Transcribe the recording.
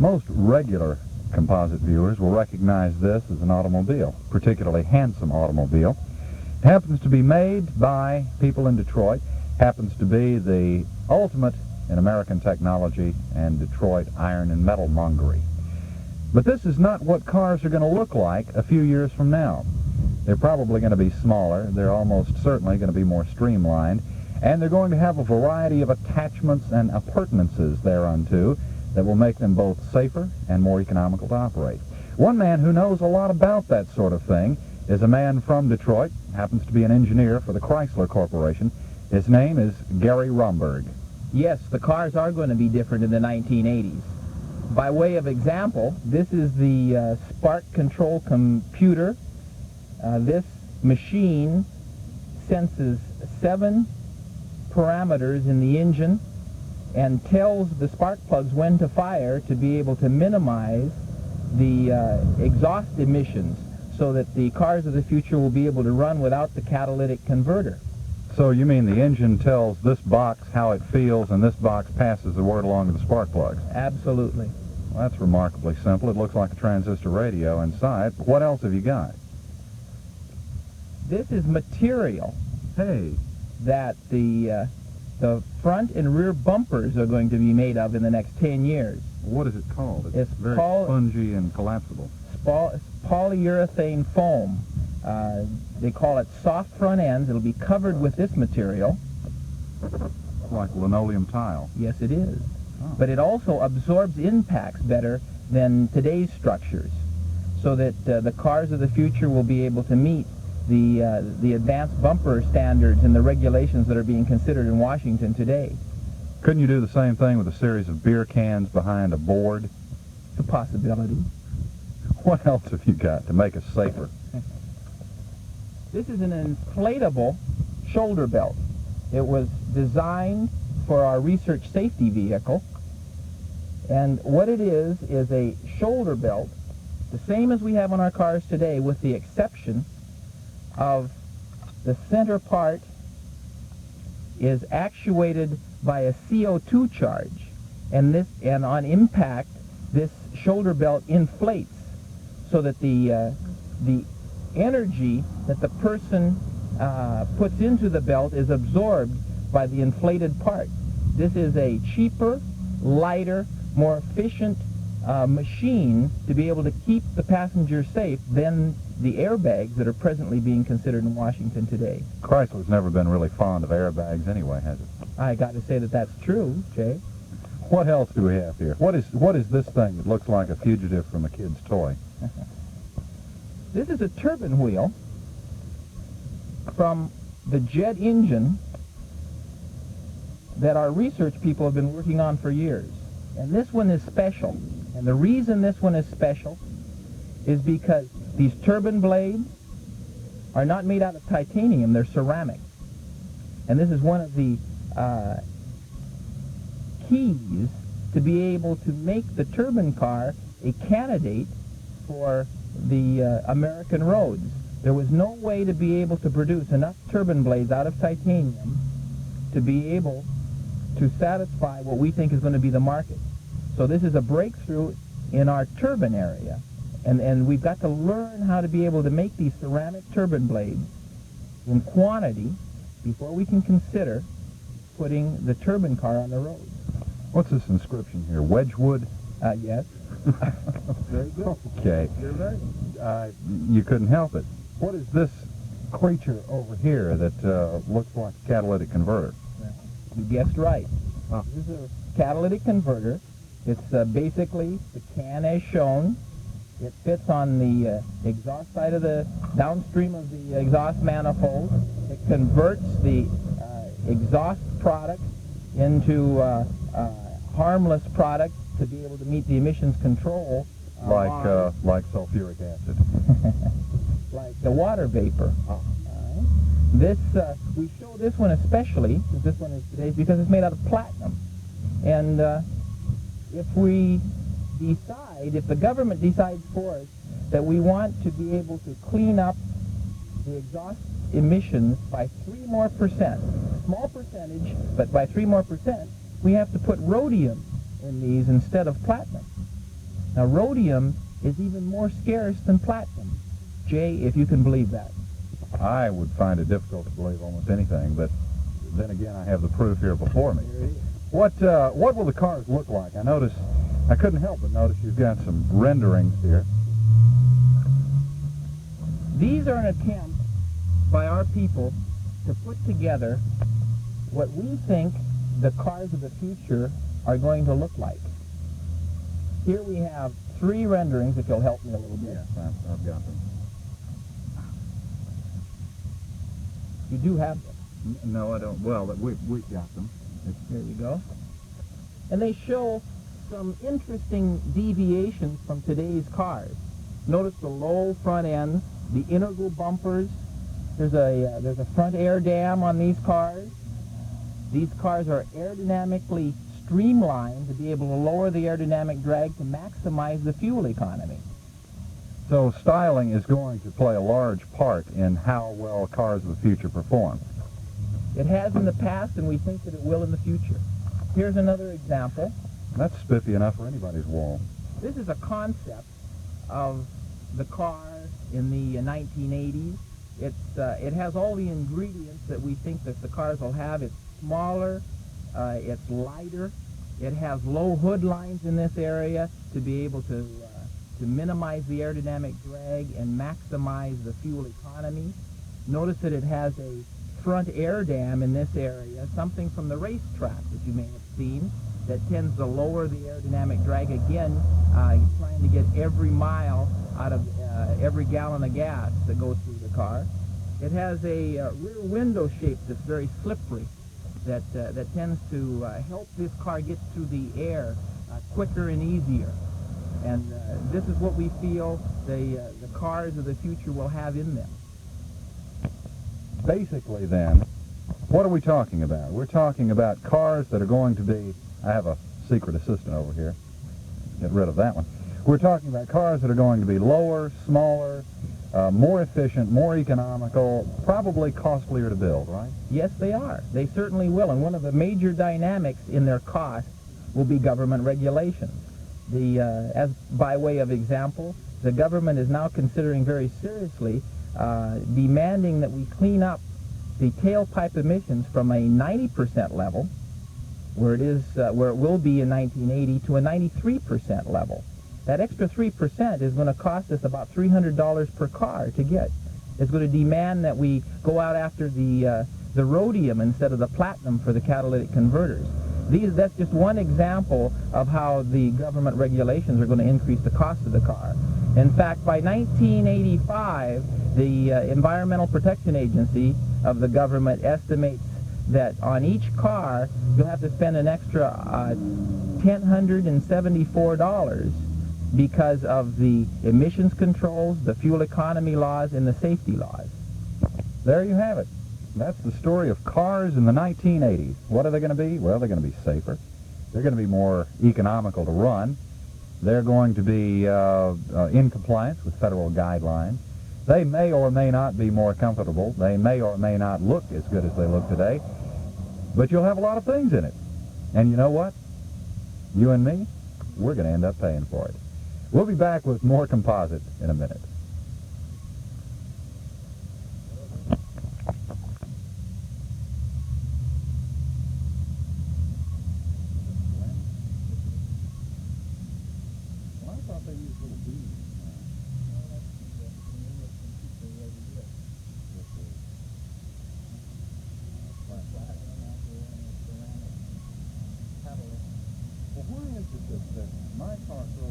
Most regular composite viewers will recognize this as an automobile, particularly handsome automobile. It happens to be made by people in Detroit, happens to be the ultimate in American technology and Detroit iron and metal mongery. But this is not what cars are going to look like a few years from now. They're probably going to be smaller, they're almost certainly going to be more streamlined, and they're going to have a variety of attachments and appurtenances thereunto that will make them both safer and more economical to operate. One man who knows a lot about that sort of thing is a man from Detroit, happens to be an engineer for the Chrysler Corporation. His name is Gary Romberg. Yes, the cars are going to be different in the 1980s. By way of example, this is the spark control computer. This machine senses 7 parameters in the engine and tells the spark plugs when to fire to be able to minimize the exhaust emissions so that the cars of the future will be able to run without the catalytic converter. So you mean the engine tells this box how it feels and this box passes the word along to the spark plugs? Absolutely. Well, that's remarkably simple. It looks like a transistor radio inside. What else have you got? This is material that the front and rear bumpers are going to be made of in the next 10 years. What is it called? It's very called spongy and collapsible. Polyurethane foam. They call it soft front ends. It'll be covered with this material. Like linoleum tile. Yes, it is. Oh. But it also absorbs impacts better than today's structures, so that the cars of the future will be able to meet the advanced bumper standards and the regulations that are being considered in Washington today. Couldn't you do the same thing with a series of beer cans behind a board? It's a possibility. What else have you got to make us safer? This is an inflatable shoulder belt. It was designed for our research safety vehicle, and what it is a shoulder belt, the same as we have on our cars today, with the exception of the center part is actuated by a CO2 charge, and on impact this shoulder belt inflates so that the energy that the person puts into the belt is absorbed by the inflated part. This is a cheaper, lighter, more efficient machine to be able to keep the passenger safe than the airbags that are presently being considered in Washington today. Chrysler's never been really fond of airbags anyway, has it? I got to say that that's true, Jay. What else do we have here? What is this thing that looks like a fugitive from a kid's toy? This is a turbine wheel from the jet engine that our research people have been working on for years. And this one is special. And the reason this one is special is because these turbine blades are not made out of titanium, they're ceramic. And this is one of the keys to be able to make the turbine car a candidate for the American roads. There was no way to be able to produce enough turbine blades out of titanium to be able to satisfy what we think is going to be the market. So this is a breakthrough in our turbine area. And we've got to learn how to be able to make these ceramic turbine blades in quantity before we can consider putting the turbine car on the road. What's this inscription here? Wedgwood? Yes. Very good. Okay. You're very good. You couldn't help it. What is this creature over here that looks like a catalytic converter? You guessed right. Oh. This is a catalytic converter. It's basically the can as shown. It fits on the exhaust side of the downstream of the exhaust manifold. It converts the exhaust product into harmless product to be able to meet the emissions control. Like sulfuric acid. Like the water vapor. This we show this one especially, this one is today, because it's made out of platinum. And if the government decides for us that we want to be able to clean up the exhaust emissions by 3 more percent, small percentage, but by 3 more percent, we have to put rhodium in these instead of platinum. Now, rhodium is even more scarce than platinum. Jay, if you can believe that. I would find it difficult to believe almost anything, but then again, I have the proof here before me. What will the cars look like? I couldn't help but notice you've got some renderings here. These are an attempt by our people to put together what we think the cars of the future are going to look like. Here we have 3 renderings, if you'll help me a little bit. Yes, I've got them. You do have them. No, I don't. Well, we've got them. Here you go. And they show some interesting deviations from today's cars. Notice the low front ends, the integral bumpers. There's a front air dam on these cars. These cars are aerodynamically streamlined to be able to lower the aerodynamic drag to maximize the fuel economy. So styling is going to play a large part in how well cars of the future perform. It has in the past, and we think that it will in the future. Here's another example. That's spiffy enough for anybody's wall. This is a concept of the car in the 1980s. It has all the ingredients that we think that the cars will have. It's smaller, it's lighter, it has low hood lines in this area to be able to minimize the aerodynamic drag and maximize the fuel economy. Notice that it has a front air dam in this area, something from the racetrack that you may have seen, that tends to lower the aerodynamic drag. Again, trying to get every mile out of every gallon of gas that goes through the car. It has a rear window shape that's very slippery, that tends to help this car get through the air quicker and easier. And this is what we feel the cars of the future will have in them. Basically, then, what are we talking about? We're talking about cars that are going to be... I have a secret assistant over here. Get rid of that one. We're talking about cars that are going to be lower, smaller, more efficient, more economical, probably costlier to build, right? Yes, they are. They certainly will. And one of the major dynamics in their cost will be government regulations. As by way of example, the government is now considering very seriously demanding that we clean up the tailpipe emissions from a 90% level, where it will be in 1980, to a 93% level. That extra 3% is going to cost us about $300 per car to get. It's going to demand that we go out after the rhodium instead of the platinum for the catalytic converters. That's just one example of how the government regulations are going to increase the cost of the car. In fact, by 1985, the Environmental Protection Agency of the government estimates that on each car, you'll have to spend an extra $1,074 because of the emissions controls, the fuel economy laws, and the safety laws. There you have it. That's the story of cars in the 1980s. What are they going to be? Well, they're going to be safer. They're going to be more economical to run. They're going to be in compliance with federal guidelines. They may or may not be more comfortable. They may or may not look as good as they look today. But you'll have a lot of things in it. And you know what? You and me, we're going to end up paying for it. We'll be back with more composite in a minute. Well, I thought they used little beads. Well, why is it that my car throws